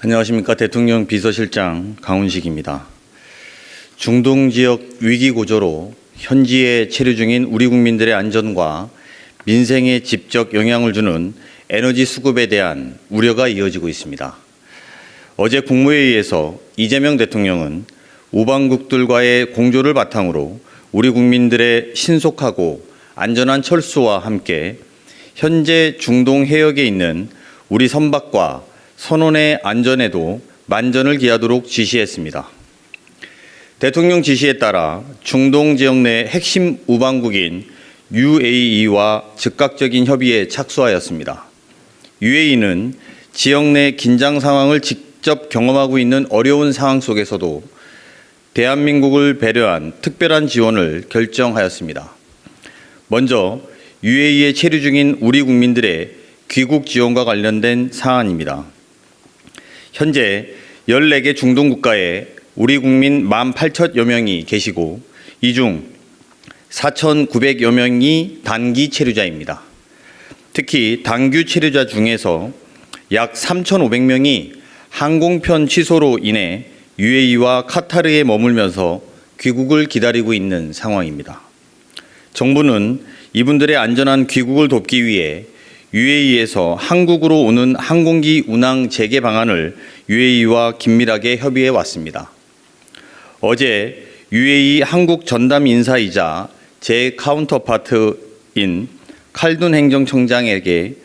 안녕하십니까. 대통령 비서실장 강훈식입니다. 중동 지역 위기 구조로 현지에 체류 중인 우리 국민들의 안전과 민생에 직접 영향을 주는 에너지 수급에 대한 우려가 이어지고 있습니다. 어제 국무회의에서 이재명 대통령은 우방국들과의 공조를 바탕으로 우리 국민들의 신속하고 안전한 철수와 함께 현재 중동 해역에 있는 우리 선박과 선원의 안전에도 만전을 기하도록 지시했습니다. 대통령 지시에 따라 중동 지역 내 핵심 우방국인 UAE와 즉각적인 협의에 착수하였습니다. UAE는 지역 내 긴장 상황을 직접 경험하고 있는 어려운 상황 속에서도 대한민국을 배려한 특별한 지원을 결정하였습니다. 먼저 UAE에 체류 중인 우리 국민들의 귀국 지원과 관련된 사안입니다. 현재 14개 중동 국가에 우리 국민 18,000여 명이 계시고 이 중 4,900여 명이 단기 체류자입니다. 특히 단기 체류자 중에서 약 3,500명이 항공편 취소로 인해 UAE와 카타르에 머물면서 귀국을 기다리고 있는 상황입니다. 정부는 이분들의 안전한 귀국을 돕기 위해 UAE에서 한국으로 오는 항공기 운항 재개 방안을 UAE와 긴밀하게 협의해 왔습니다. 어제 UAE 한국 전담 인사이자 제 카운터파트인 칼둔 행정청장에게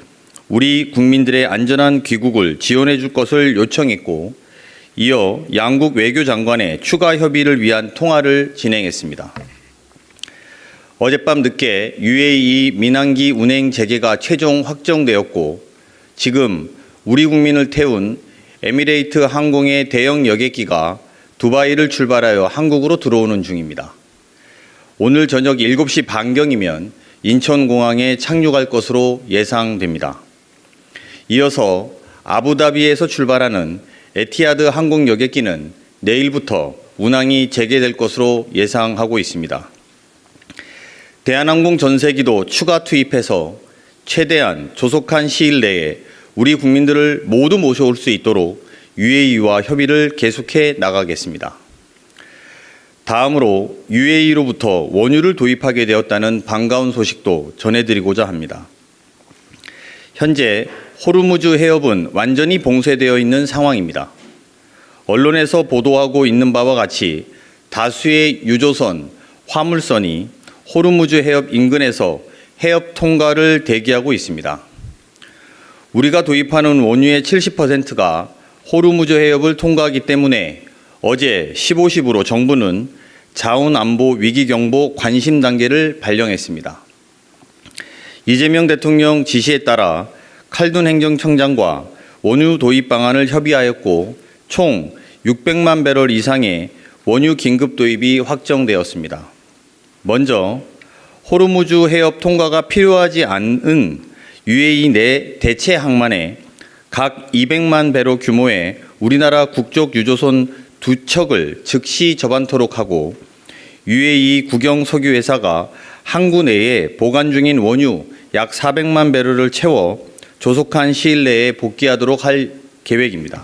우리 국민들의 안전한 귀국을 지원해 줄 것을 요청했고, 이어 양국 외교장관의 추가 협의를 위한 통화를 진행했습니다. 어젯밤 늦게 UAE 민항기 운행 재개가 최종 확정되었고, 지금 우리 국민을 태운 에미레이트 항공의 대형 여객기가 두바이를 출발하여 한국으로 들어오는 중입니다. 오늘 저녁 7시 반경이면 인천공항에 착륙할 것으로 예상됩니다. 이어서 아부다비에서 출발하는 에티하드 항공 여객기는 내일부터 운항이 재개될 것으로 예상하고 있습니다. 대한항공 전세기도 추가 투입해서 최대한 조속한 시일 내에 우리 국민들을 모두 모셔올 수 있도록 UAE와 협의를 계속해 나가겠습니다. 다음으로 UAE로부터 원유를 도입하게 되었다는 반가운 소식도 전해드리고자 합니다. 현재 호르무즈 해협은 완전히 봉쇄되어 있는 상황입니다. 언론에서 보도하고 있는 바와 같이 다수의 유조선, 화물선이 호르무즈 해협 인근에서 해협 통과를 대기하고 있습니다. 우리가 도입하는 원유의 70%가 호르무즈 해협을 통과하기 때문에 어제 15시부로 정부는 자원안보 위기경보 관심 단계를 발령했습니다. 이재명 대통령 지시에 따라 칼둔 행정청장과 원유 도입 방안을 협의하였고 총 600만 배럴 이상의 원유 긴급 도입이 확정되었습니다. 먼저 호르무즈 해협 통과가 필요하지 않은 UAE 내 대체 항만에 각 200만 배로 규모의 우리나라 국적 유조선 2척을 즉시 접안토록 하고 UAE 국영 석유회사가 항구 내에 보관 중인 원유 약 400만 배럴을 채워 조속한 시일 내에 복귀하도록 할 계획입니다.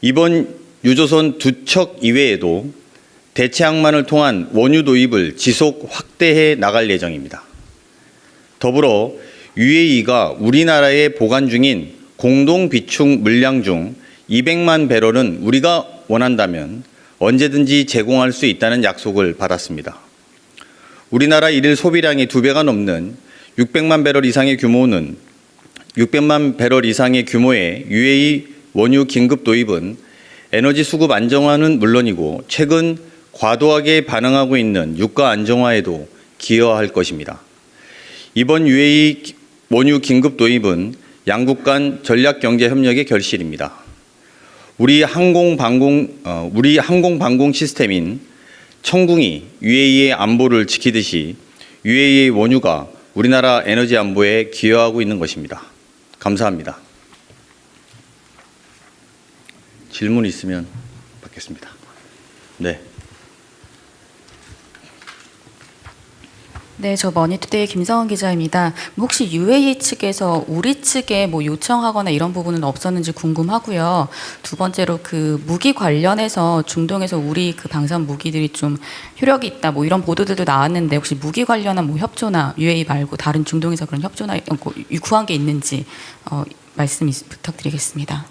이번 유조선 2척 이외에도 대체 항만을 통한 원유 도입을 지속 확대해 나갈 예정입니다. 더불어 UAE가 우리나라에 보관 중인 공동 비축 물량 중 200만 배럴은 우리가 원한다면 언제든지 제공할 수 있다는 약속을 받았습니다. 우리나라 일일 소비량의 2배가 넘는 600만 배럴 이상의 규모의 UAE 원유 긴급 도입은 에너지 수급 안정화는 물론이고 최근 과도하게 반응하고 있는 유가 안정화에도 기여할 것입니다. 이번 UAE 원유 긴급 도입은 양국 간 전략 경제 협력의 결실입니다. 우리 항공방공 시스템인 청궁이 UAE의 안보를 지키듯이 UAE의 원유가 우리나라 에너지 안보에 기여하고 있는 것입니다. 감사합니다. 질문 있으면 받겠습니다. 네. 네, 저 머니투데이 김성원 기자입니다. 혹시 UAE 측에서 우리 측에 뭐 요청하거나 이런 부분은 없었는지 궁금하고요. 두 번째로 그 무기 관련해서 중동에서 우리 그 방산 무기들이 좀 효력이 있다 뭐 이런 보도들도 나왔는데 혹시 무기 관련한 뭐 협조나 UAE 말고 다른 중동에서 그런 협조나 구한 게 있는지 말씀 부탁드리겠습니다.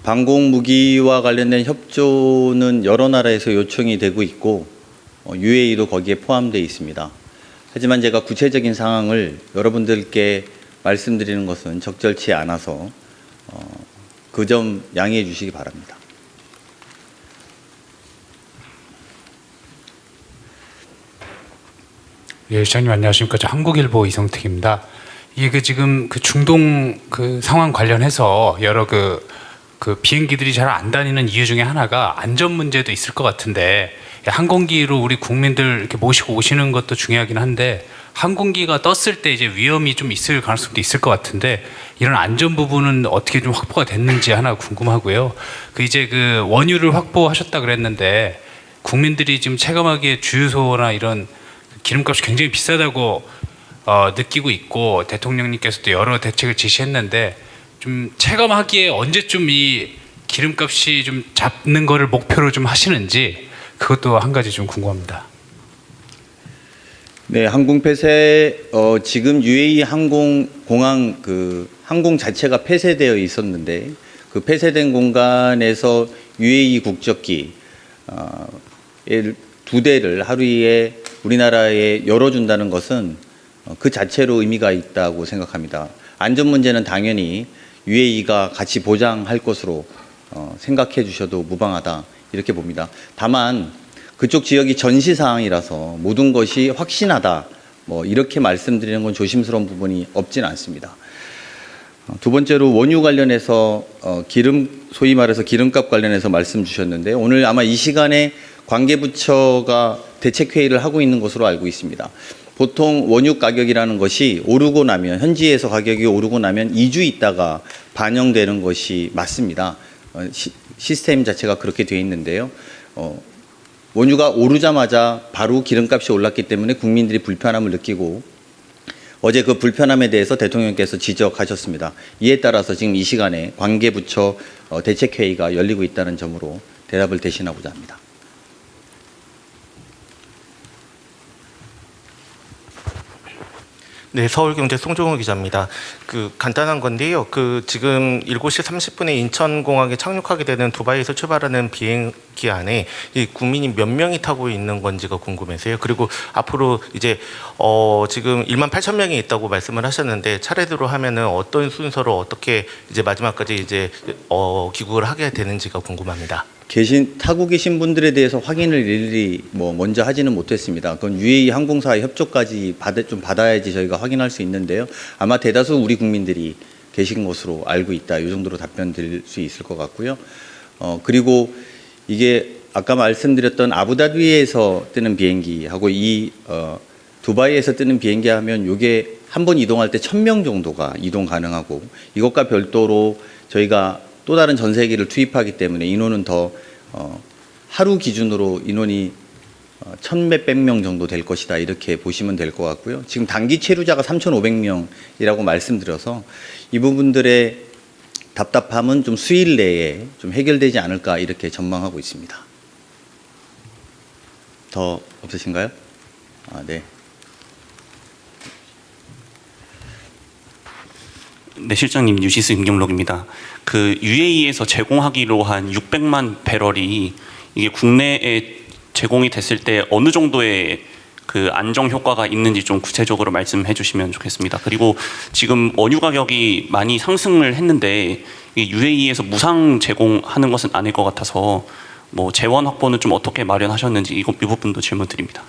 방공 무기와 관련된 협조는 여러 나라에서 요청이 되고 있고 UAE도 거기에 포함되어 있습니다. 하지만 제가 구체적인 상황을 여러분들께 말씀드리는 것은 적절치 않아서 그 점 양해해 주시기 바랍니다. 예, 시장님 안녕하십니까? 저 한국일보 이성택입니다. 이게 지금 그 중동 그 상황 관련해서 여러 그 비행기들이 잘 안 다니는 이유 중에 하나가 안전 문제도 있을 것 같은데, 항공기로 우리 국민들 이렇게 모시고 오시는 것도 중요하긴 한데 항공기가 떴을 때 이제 위험이 좀 있을 가능성도 있을 것 같은데, 이런 안전 부분은 어떻게 좀 확보가 됐는지 하나 궁금하고요. 이제 그 원유를 확보하셨다 그랬는데 국민들이 지금 체감하기에 주유소나 이런 기름값이 굉장히 비싸다고 느끼고 있고, 대통령님께서도 여러 대책을 지시했는데 좀 체감하기에 언제쯤 이 기름값이 좀 잡는 거를 목표로 좀 하시는지, 그것도 한 가지 좀 궁금합니다. 네, 항공 폐쇄 지금 UAE 항공 자체가 폐쇄되어 있었는데 그 폐쇄된 공간에서 UAE 국적기 2대를 하루에 우리나라에 열어준다는 것은 그 자체로 의미가 있다고 생각합니다. 안전 문제는 당연히 UAE가 같이 보장할 것으로 생각해 주셔도 무방하다 이렇게 봅니다. 다만 그쪽 지역이 전시 사항이라서 모든 것이 확신하다 뭐 이렇게 말씀드리는 건 조심스러운 부분이 없진 않습니다. 두 번째로 원유 관련해서 소위 말해서 기름값 관련해서 말씀 주셨는데, 오늘 아마 이 시간에 관계부처가 대책회의를 하고 있는 것으로 알고 있습니다. 보통 원유 가격이라는 것이 오르고 나면, 현지에서 가격이 오르고 나면 2주 있다가 반영되는 것이 맞습니다. 시스템 자체가 그렇게 되어 있는데요. 원유가 오르자마자 바로 기름값이 올랐기 때문에 국민들이 불편함을 느끼고 어제 그 불편함에 대해서 대통령께서 지적하셨습니다. 이에 따라서 지금 이 시간에 관계부처 대책회의가 열리고 있다는 점으로 대답을 대신하고자 합니다. 네, 서울경제 송종호 기자입니다. 간단한 건데요. 지금 7시 30분에 인천공항에 착륙하게 되는 두바이에서 출발하는 비행기 안에 이 국민이 몇 명이 타고 있는 건지가 궁금해서요. 그리고 앞으로 이제 지금 18,000명이 있다고 말씀을 하셨는데, 차례대로 하면은 어떤 순서로 어떻게 이제 마지막까지 이제 귀국을 하게 되는지가 궁금합니다. 타고 계신 분들에 대해서 확인을 일일이 먼저 하지는 못했습니다. 그건 UAE 항공사의 협조까지 좀 받아야지 저희가 확인할 수 있는데요. 아마 대다수 우리 국민들이 계신 것으로 알고 있다. 이 정도로 답변 드릴 수 있을 것 같고요. 그리고 이게 아까 말씀드렸던 아부다비에서 뜨는 비행기하고 두바이에서 뜨는 비행기 하면 이게 한 번 이동할 때 1,000명 정도가 이동 가능하고, 이것과 별도로 저희가 또 다른 전세기를 투입하기 때문에 인원은 더 하루 기준으로 인원이 1,몇백 명 정도 될 것이다 이렇게 보시면 될 것 같고요. 지금 단기 체류자가 3,500명이라고 말씀드려서 이 부분들의 답답함은 좀 수일 내에 좀 해결되지 않을까 이렇게 전망하고 있습니다. 더 없으신가요? 네. 네, 실장님, 뉴시스 임경록입니다. UAE에서 제공하기로 한 600만 배럴이 이게 국내에 제공이 됐을 때 어느 정도의 안정 효과가 있는지 좀 구체적으로 말씀해 주시면 좋겠습니다. 그리고 지금 원유 가격이 많이 상승을 했는데 UAE에서 무상 제공하는 것은 아닐 것 같아서 재원 확보는 좀 어떻게 마련하셨는지 이 부분도 질문 드립니다.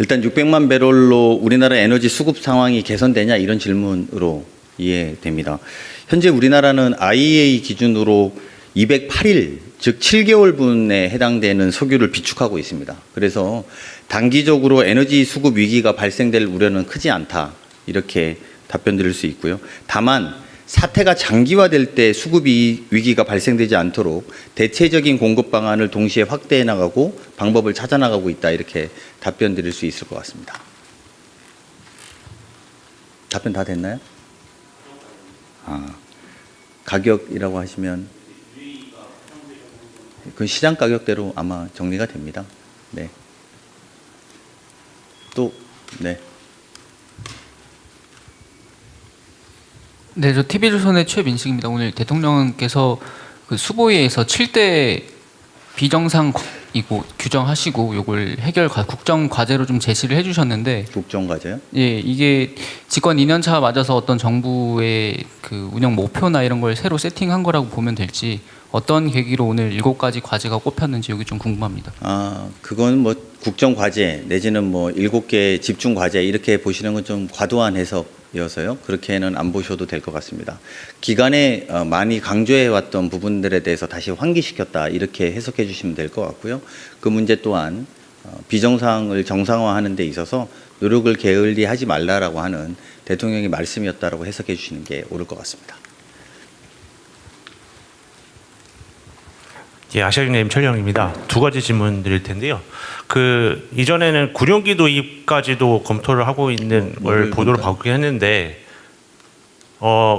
일단 600만 배럴로 우리나라 에너지 수급 상황이 개선되냐 이런 질문으로 이해됩니다. 현재 우리나라는 IEA 기준으로 208일, 즉 7개월분에 해당되는 석유를 비축하고 있습니다. 그래서 단기적으로 에너지 수급 위기가 발생될 우려는 크지 않다 이렇게 답변드릴 수 있고요. 다만 사태가 장기화될 때 수급 위기가 발생되지 않도록 대체적인 공급 방안을 동시에 확대해 나가고 방법을 찾아 나가고 있다 이렇게 답변드릴 수 있을 것 같습니다. 답변 다 됐나요? 가격이라고 하시면 그 시장 가격대로 아마 정리가 됩니다. 네. 또 네. 네, 저 TV조선의 최민식입니다. 오늘 대통령께서 그 수보위에서 7대 비정상이고 규정하시고 요걸 국정 과제로 좀 제시를 해주셨는데, 국정과제요? 예, 이게 집권 2년차 맞아서 어떤 정부의 그 운영 목표나 이런 걸 새로 세팅한 거라고 보면 될지, 어떤 계기로 오늘 7가지 과제가 꼽혔는지 여기 좀 궁금합니다. 그건 뭐 국정과제 내지는 뭐 7개 집중과제 이렇게 보시는 건 좀 과도한 해석이어서요. 그렇게는 안 보셔도 될 것 같습니다. 기간에 많이 강조해왔던 부분들에 대해서 다시 환기시켰다 이렇게 해석해 주시면 될 것 같고요. 그 문제 또한 비정상을 정상화하는 데 있어서 노력을 게을리하지 말라라고 하는 대통령의 말씀이었다라고 해석해 주시는 게 옳을 것 같습니다. 예, 아시아경제 임철영입니다. 2가지 질문 드릴 텐데요. 그 이전에는 군용기 도입까지도 검토를 하고 있는 걸 보도를 받긴 했는데,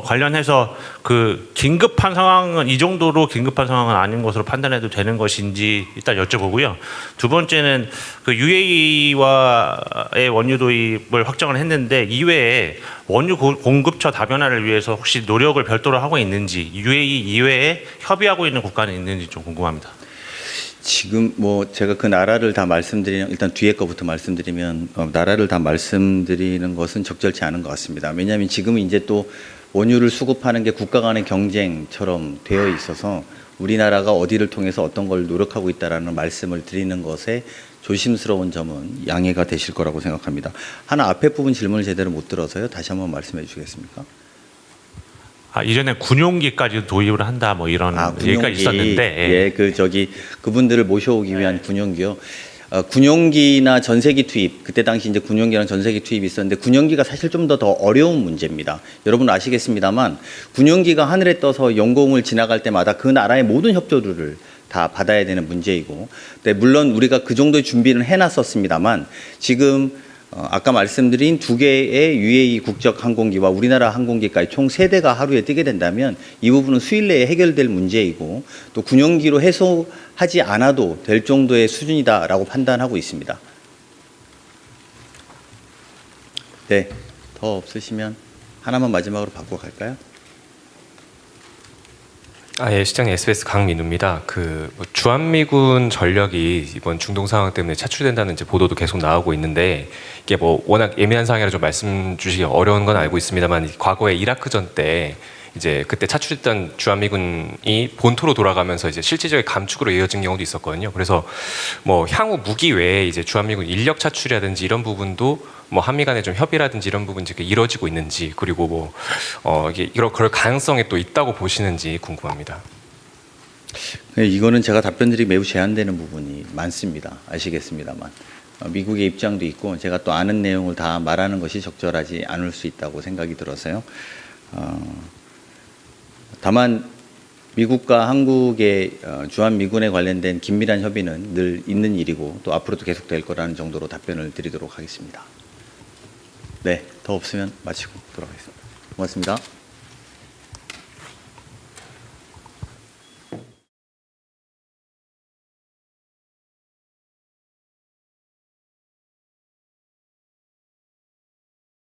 관련해서 그 긴급한 상황은 이 정도로 긴급한 상황은 아닌 것으로 판단해도 되는 것인지 일단 여쭤보고요. 두 번째는 그 UAE와의 원유 도입을 확정을 했는데 이외에 원유 공급처 다변화를 위해서 혹시 노력을 별도로 하고 있는지, UAE 이외에 협의하고 있는 국가는 있는지 좀 궁금합니다. 지금 뭐 제가 그 나라를 다 말씀드리는, 일단 뒤에 거부터 말씀드리면 나라를 다 말씀드리는 것은 적절치 않은 것 같습니다. 왜냐하면 지금은 이제 또 원유를 수급하는 게 국가 간의 경쟁처럼 되어 있어서 우리나라가 어디를 통해서 어떤 걸 노력하고 있다라는 말씀을 드리는 것에 조심스러운 점은 양해가 되실 거라고 생각합니다. 하나 앞에 부분 질문을 제대로 못 들어서요. 다시 한번 말씀해 주시겠습니까? 이전에 군용기까지 도입을 한다 뭐 이런 얘기가 있었는데, 그분들을 모셔오기 위한 군용기요. 군용기나 전세기 투입, 그때 당시 이제 군용기랑 전세기 투입이 있었는데 군용기가 사실 좀 더 어려운 문제입니다. 여러분 아시겠습니다만 군용기가 하늘에 떠서 영공을 지나갈 때마다 그 나라의 모든 협조를 다 받아야 되는 문제이고, 네, 물론 우리가 그 정도의 준비는 해놨었습니다만 지금 아까 말씀드린 2개의 UAE 국적 항공기와 우리나라 항공기까지 총 3대가 하루에 뜨게 된다면 이 부분은 수일 내에 해결될 문제이고 또 군용기로 해소하지 않아도 될 정도의 수준이다라고 판단하고 있습니다. 네, 더 없으시면 하나만 마지막으로 받고 갈까요? 예, 시장님 SBS 강민우입니다. 주한미군 전력이 이번 중동 상황 때문에 차출된다는 이제 보도도 계속 나오고 있는데, 이게 뭐 워낙 예민한 상황이라 좀 말씀 주시기 어려운 건 알고 있습니다만, 과거에 이라크전 때 이제 그때 차출했던 주한미군이 본토로 돌아가면서 이제 실질적인 감축으로 이어진 경우도 있었거든요. 그래서 뭐 향후 무기 외에 이제 주한미군 인력 차출이라든지 이런 부분도 뭐 한미 간의 좀 협의라든지 이런 부분이 이루어지고 있는지, 그리고 뭐 이게 그럴 가능성이 또 있다고 보시는지 궁금합니다. 이거는 제가 답변드리기 매우 제한되는 부분이 많습니다. 아시겠습니다만 미국의 입장도 있고 제가 또 아는 내용을 다 말하는 것이 적절하지 않을 수 있다고 생각이 들어서요. 다만 미국과 한국의 주한미군에 관련된 긴밀한 협의는 늘 있는 일이고 또 앞으로도 계속될 거라는 정도로 답변을 드리도록 하겠습니다. 네, 더 없으면 마치고 돌아가겠습니다. 고맙습니다.